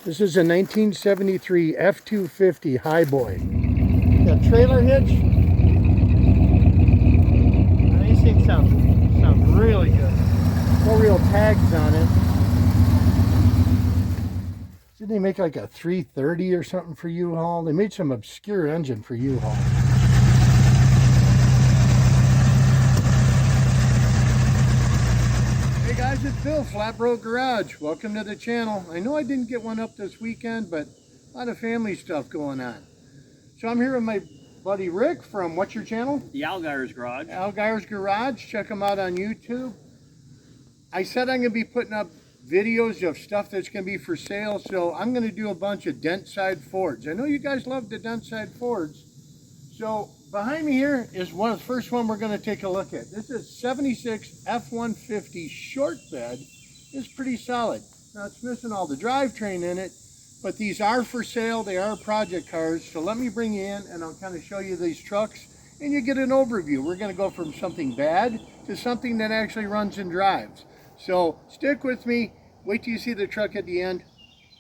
This is a 1973 F250 highboy. Got trailer hitch. These things sound really good. No real tags on it. Didn't they make like a 330 or something for U-Haul? They made some obscure engine for U-Haul. Hey guys, it's Bill, Flatbroke Garage. Welcome to the channel. I know I didn't get one up this weekend, but a lot of family stuff going on. So I'm here with my buddy Rick from, what's your channel? The Algire's Garage. Algire's Garage. Check him out on YouTube. I said I'm going to be putting up videos of stuff that's going to be for sale, so I'm going to do a bunch of Dentside Fords. I know you guys love the Dentside Fords. So behind me here is the first one we're going to take a look at. This is 76 F-150 short bed. It's pretty solid. Now it's missing all the drivetrain in it, but these are for sale. They are project cars. So let me bring you in and I'll kind of show you these trucks and you get an overview. We're going to go from something bad to something that actually runs and drives. So stick with me. Wait till you see the truck at the end.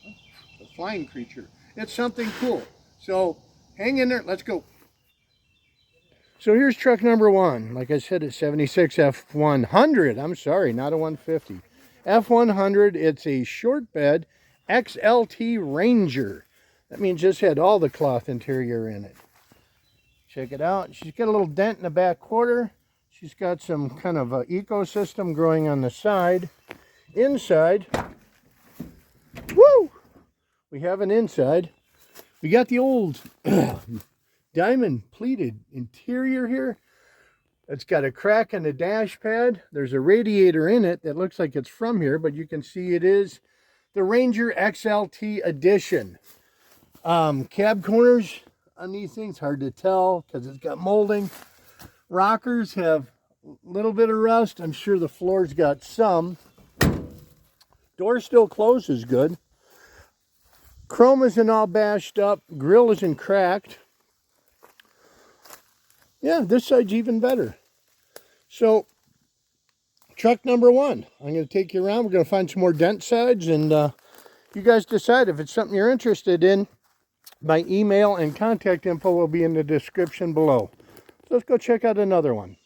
Oh, a flying creature. It's something cool. So hang in there. Let's go. So here's truck number one. Like I said, it's 76 F100. I'm sorry, not a 150. F100. It's a short bed XLT Ranger. That means just had all the cloth interior in it. Check it out. She's got a little dent in the back quarter. She's got some kind of ecosystem growing on the side. Inside, woo! We have an inside. We got the old diamond pleated interior here. It's got a crack in the dash pad. There's a radiator in it that looks like it's from here, but you can see it is the Ranger XLT Edition. Cab corners on these things, hard to tell because it's got molding. Rockers have a little bit of rust. I'm sure the floor's got some. Door still closes good. Chrome isn't all bashed up. Grill isn't cracked. Yeah, this side's even better. So, truck number one. I'm going to take you around. We're going to find some more Dentsides, and you guys decide if it's something you're interested in. My email and contact info will be in the description below. So let's go check out another one.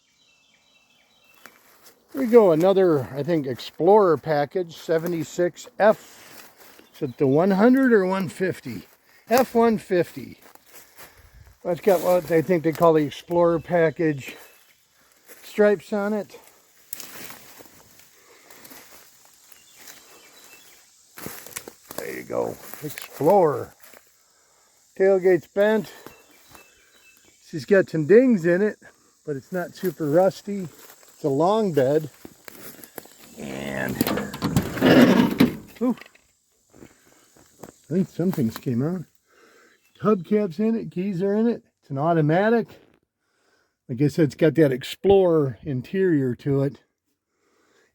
Here we go, another, I think, Explorer package, 76F. Is it the 100 or 150? F-150. Well, it's got what I think they call the Explorer package stripes on it. There you go, Explorer. Tailgate's bent. She's got some dings in it, but it's not super rusty. It's a long bed, and ooh, I think some things came out. Hubcaps in it, keys are in it. It's an automatic. Like I said, it's got that Explorer interior to it.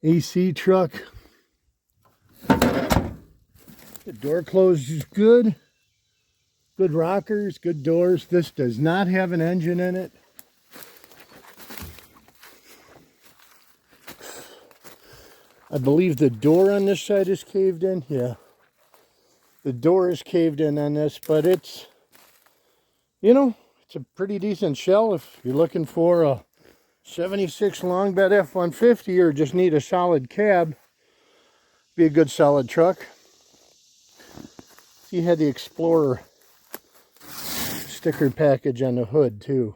AC truck. The door closed is good. Good rockers, good doors. This does not have an engine in it. I believe the door on this side is caved in. Yeah. The door is caved in on this, but it's, you know, it's a pretty decent shell if you're looking for a 76 long bed F-150 or just need a solid cab. Be a good solid truck. You had the Explorer sticker package on the hood too.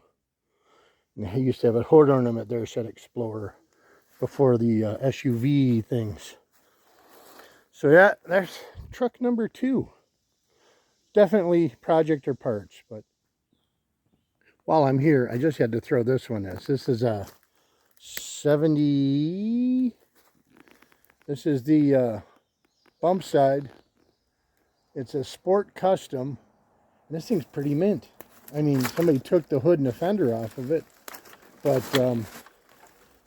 And I used to have a hood ornament there that said Explorer before the SUV things. So yeah, that's truck number two. Definitely project or parts, but while I'm here, I just had to throw this one in. This is a 70. This is the bump side. It's a Sport Custom. This thing's pretty mint. I mean, somebody took the hood and the fender off of it, but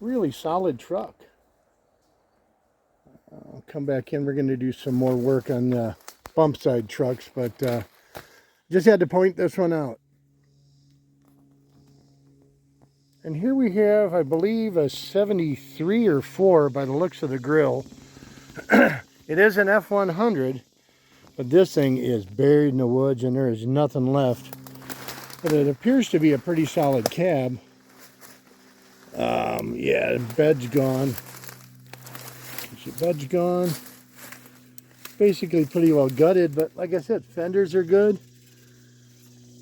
really solid truck. I'll come back in. We're going to do some more work on the bump side trucks, but just had to point this one out. And here we have, I believe, a 73 or 4 by the looks of the grill. It is an F100, But this thing is buried in the woods and there is nothing left. But it appears to be a pretty solid cab. Yeah, the bed's gone. The bed's gone. Basically pretty well gutted, but like I said, fenders are good.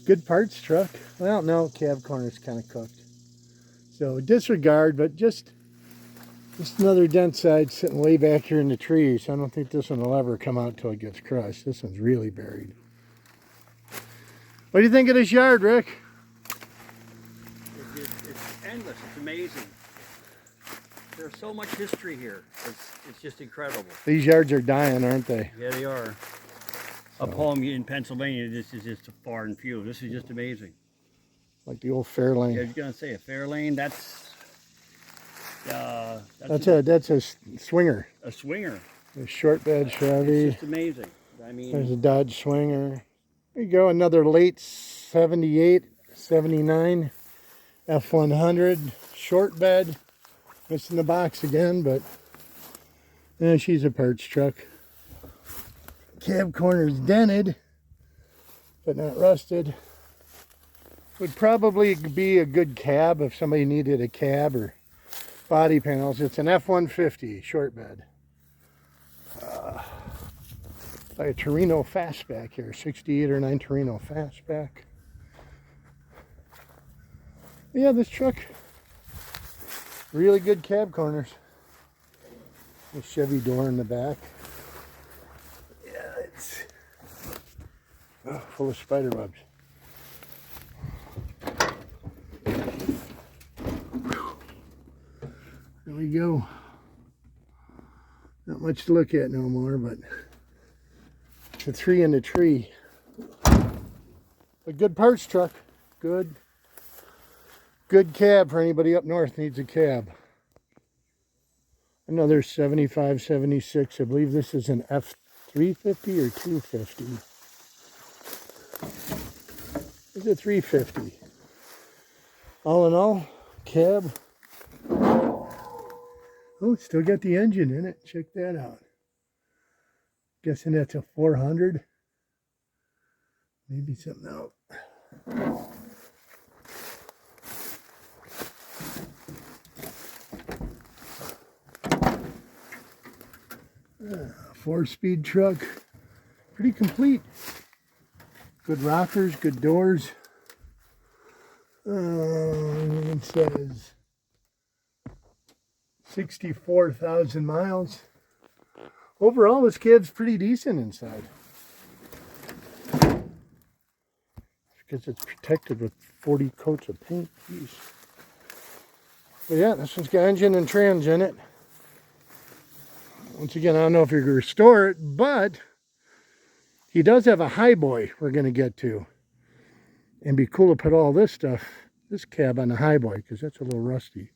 Good parts truck. Well, no, cab corner's kind of cooked. So disregard, but just another Dentside sitting way back here in the trees. I don't think this one will ever come out till it gets crushed. This one's really buried. What do you think of this yard, Rick? It's endless. It's amazing. There's so much history here. It's just incredible. These yards are dying, aren't they? Yeah, they are. Up home in Pennsylvania, this is just far and few. This is just amazing. Like the old Fairlane. Yeah, I was gonna say a Fairlane. That's a swinger. A swinger. A short bed Chevy. It's just amazing. I mean, there's a Dodge Swinger. There you go, another late 78, 79 F100 short bed. Missing the box again, but yeah, she's a parts truck. Cab corner's dented, but not rusted. Would probably be a good cab if somebody needed a cab or body panels. It's an F-150 short bed. By a Torino fastback here, 68 or 9 Torino fastback. Yeah, this truck, really good cab corners. The Chevy door in the back. Yeah, it's full of spider webs. There we go. Not much to look at no more, but the three in the tree. A good parts truck. Good cab for anybody up north needs a cab. Another 75, 76. I believe this is an F350 or 250. It's a 350. All in all, cab. Oh, still got the engine in it. Check that out. Guessing that's a 400. Maybe something else. Four-speed truck, pretty complete. Good rockers, good doors. It says 64,000 miles. Overall, this cab's pretty decent inside. Because it's protected with 40 coats of paint. Jeez. But yeah, this one's got engine and trans in it. Once again, I don't know if you're going to restore it, but he does have a highboy we're going to get to. And be cool to put all this cab on the highboy, because that's a little rusty.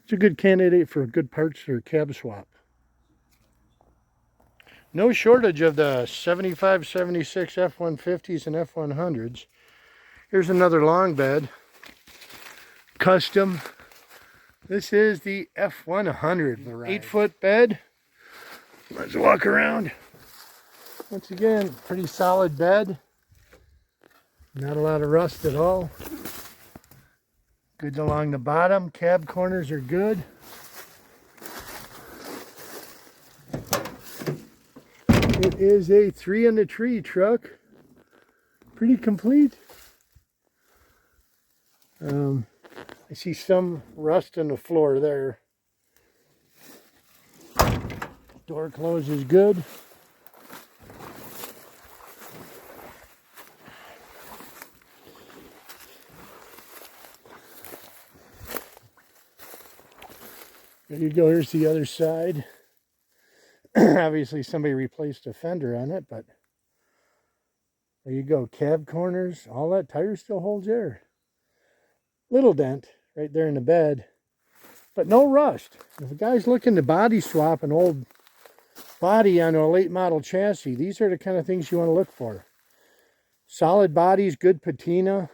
It's a good candidate for a good parts or cab swap. No shortage of the 75, 76 F-150s and F-100s. Here's another long bed. Custom. This is the F-100. 8-foot bed. Let's walk around. Once again, pretty solid bed. Not a lot of rust at all. Good along the bottom. Cab corners are good. It is a 3 in the tree truck. Pretty complete. I see some rust in the floor there. Door closes good. There you go, here's the other side. Obviously somebody replaced a fender on it, but there you go. Cab corners, all that tire still holds air. Little dent right there in the bed, but no rust. If a guy's looking to body swap an old body onto a late model chassis, these are the kind of things you want to look for. Solid bodies, good patina.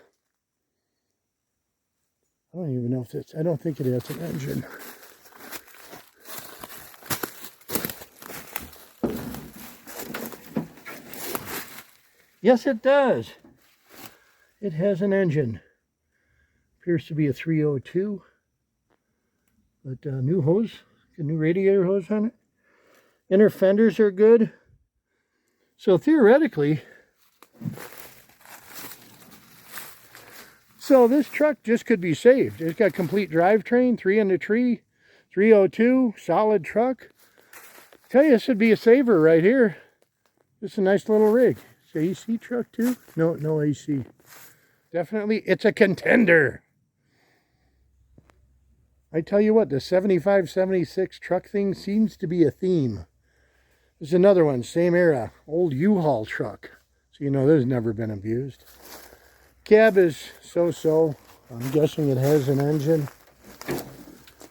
I don't even know if it's, I don't think it has an engine. Yes, it does. It has an engine. Appears to be a 302. But new hose, a new radiator hose on it. Inner fenders are good. So theoretically, this truck just could be saved. It's got complete drivetrain, 3 in the tree, 302, solid truck. Tell you, this would be a saver right here. Just a nice little rig. It's an AC truck too? No AC. Definitely, it's a contender. I tell you what, the 75, 76 truck thing seems to be a theme. There's another one, same era, old U-Haul truck. So you know this has never been abused. Cab is so-so. I'm guessing it has an engine.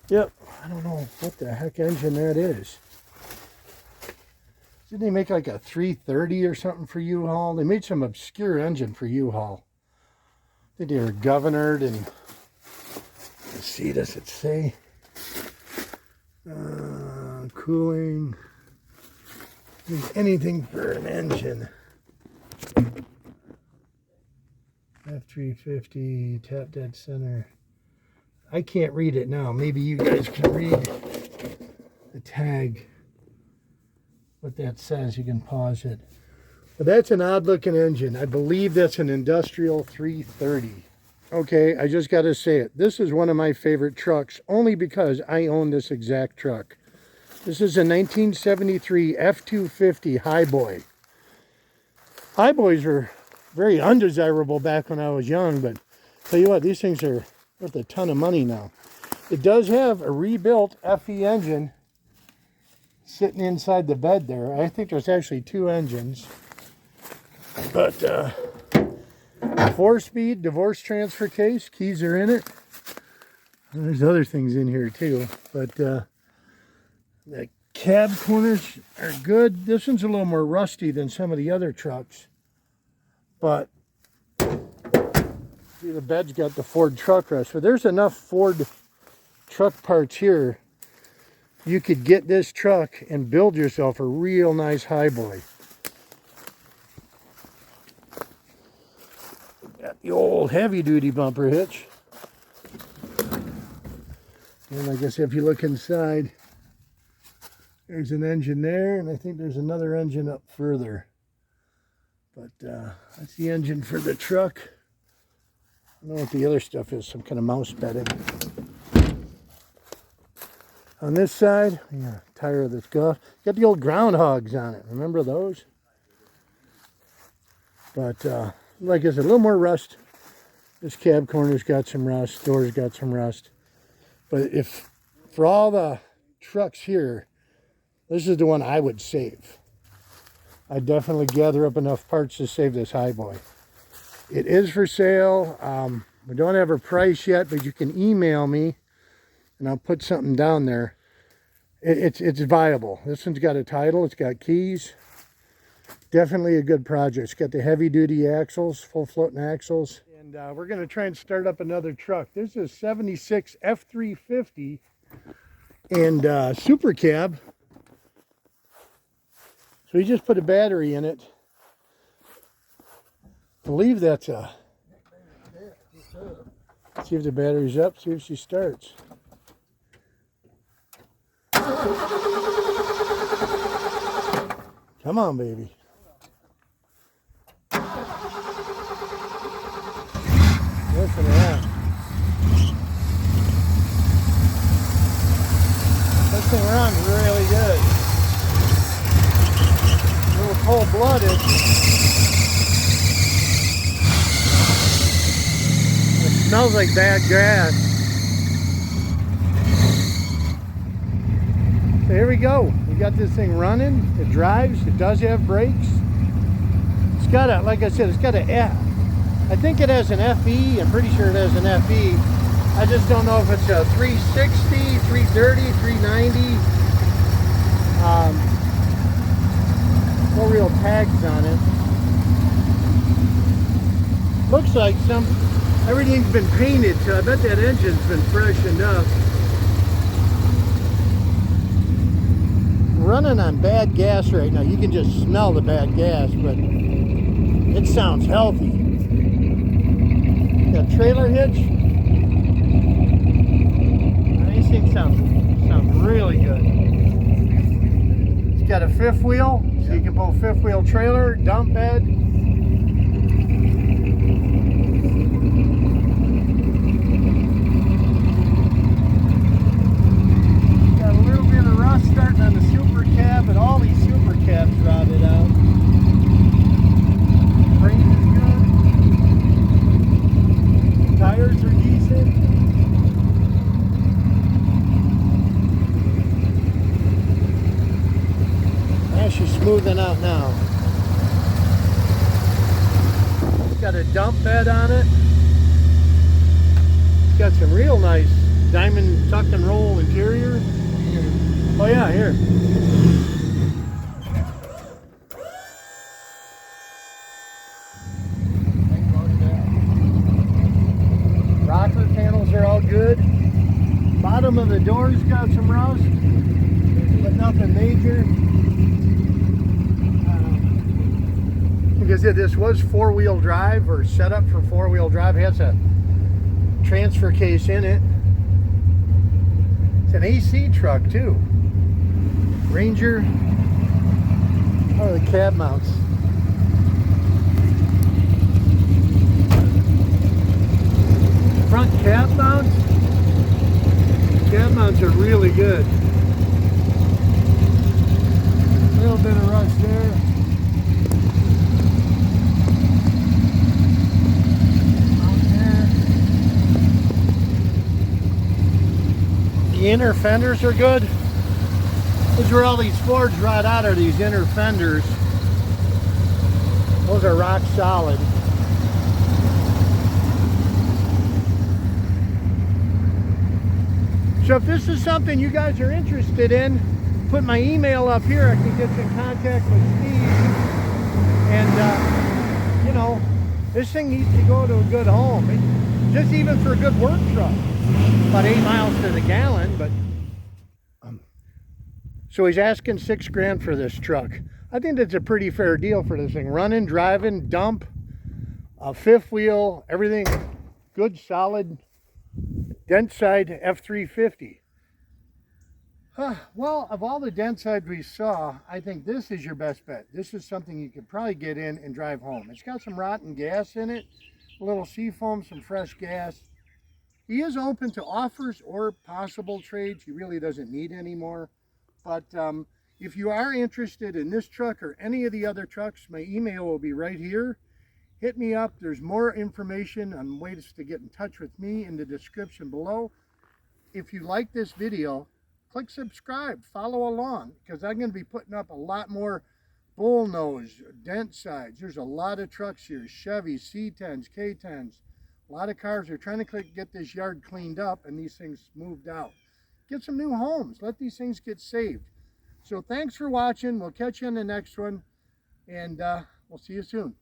Yep, I don't know what the heck engine that is. Didn't they make like a 330 or something for U-Haul? They made some obscure engine for U-Haul. I think they were governed and... Let's see, does it say? Cooling. Anything for an engine. F250, tap dead center. I can't read it now. Maybe you guys can read the tag. What that says, you can pause it. But that's an odd looking engine. I believe that's an industrial 330. Okay, I just got to say it. This is one of my favorite trucks, only because I own this exact truck. This is a 1973 F250 highboy. Highboys were very undesirable back when I was young, but tell you what, these things are worth a ton of money now. It does have a rebuilt FE engine sitting inside the bed there. I think there's actually 2 engines. But 4-speed divorce transfer case, keys are in it. And there's other things in here too, but the cab corners are good. This one's a little more rusty than some of the other trucks, but see, the bed's got the Ford truck rest. So there's enough Ford truck parts here. You could get this truck and build yourself a real nice highboy. Got the old heavy-duty bumper hitch. And I guess if you look inside, there's an engine there, and I think there's another engine up further. But that's the engine for the truck. I don't know what the other stuff is, some kind of mouse bedding. On this side, yeah, tire of this golf. Got the old groundhogs on it. Remember those? But like I said, a little more rust. This cab corner's got some rust. Door's got some rust. But if for all the trucks here, this is the one I would save. I'd definitely gather up enough parts to save this highboy. It is for sale. We don't have a price yet, but you can email me and I'll put something down there. It's viable. This one's got a title. It's got keys. Definitely a good project. It's got the heavy-duty axles, full floating axles. And we're going to try and start up another truck. This is a 76 F350 and super cab. So we just put a battery in it. I believe that's a... See if the battery's up, see if she starts. Come on, baby. Listen around. This thing runs really good. A little cold-blooded. It smells like bad grass. So here we go. We got this thing running. It drives. It does have brakes. It's got a, like I said, it's got a F. I think it has an FE. I'm pretty sure it has an FE. I just don't know if it's a 360, 330, 390. No real tags on it. Looks like everything's been painted, so I bet that engine's been freshened up. Running on bad gas right now. You can just smell the bad gas, but It sounds healthy. Got trailer hitch. These things sound really good. It's got a fifth wheel, so you can pull fifth wheel trailer, dump bed. Got a little bit of rust starting on the super cab, but all these super cabs rotted out. Frame is good. Tires are decent. She's smoothing out now. It's got a dump bed on it. It's got some real nice diamond tuck and roll interior. Oh yeah, here. Rocker panels are all good. Bottom of the door's got some rust, but nothing major. Because this was four-wheel drive, or set up for four-wheel drive. It has a transfer case in it. It's an AC truck too. Ranger. How are the cab mounts? Front cab mounts. Cab mounts are really good. A little bit of rust there. The inner fenders are good. This is where all these Fords rot out, are these inner fenders. Those are rock solid. So if this is something you guys are interested in, put my email up here. I can get you in contact with Steve. And, you know, this thing needs to go to a good home. Just even for a good work truck. About 8 miles to the gallon, but so he's asking $6 grand for this truck. I think that's a pretty fair deal for this thing. Running, driving, dump, fifth wheel, everything good, solid. Dentside F250. Well, of all the Dentside we saw, I think this is your best bet. This is something you could probably get in and drive home. It's got some rotten gas in it, a little seafoam, some fresh gas. He is open to offers or possible trades. He really doesn't need any more. But if you are interested in this truck or any of the other trucks, my email will be right here. Hit me up. There's more information on ways to get in touch with me in the description below. If you like this video, click subscribe, follow along, because I'm going to be putting up a lot more bullnose, Dentsides. There's a lot of trucks here, Chevys, C10s, K10s. A lot of cars are trying to get this yard cleaned up and these things moved out. Get some new homes. Let these things get saved. So thanks for watching. We'll catch you in the next one, and we'll see you soon.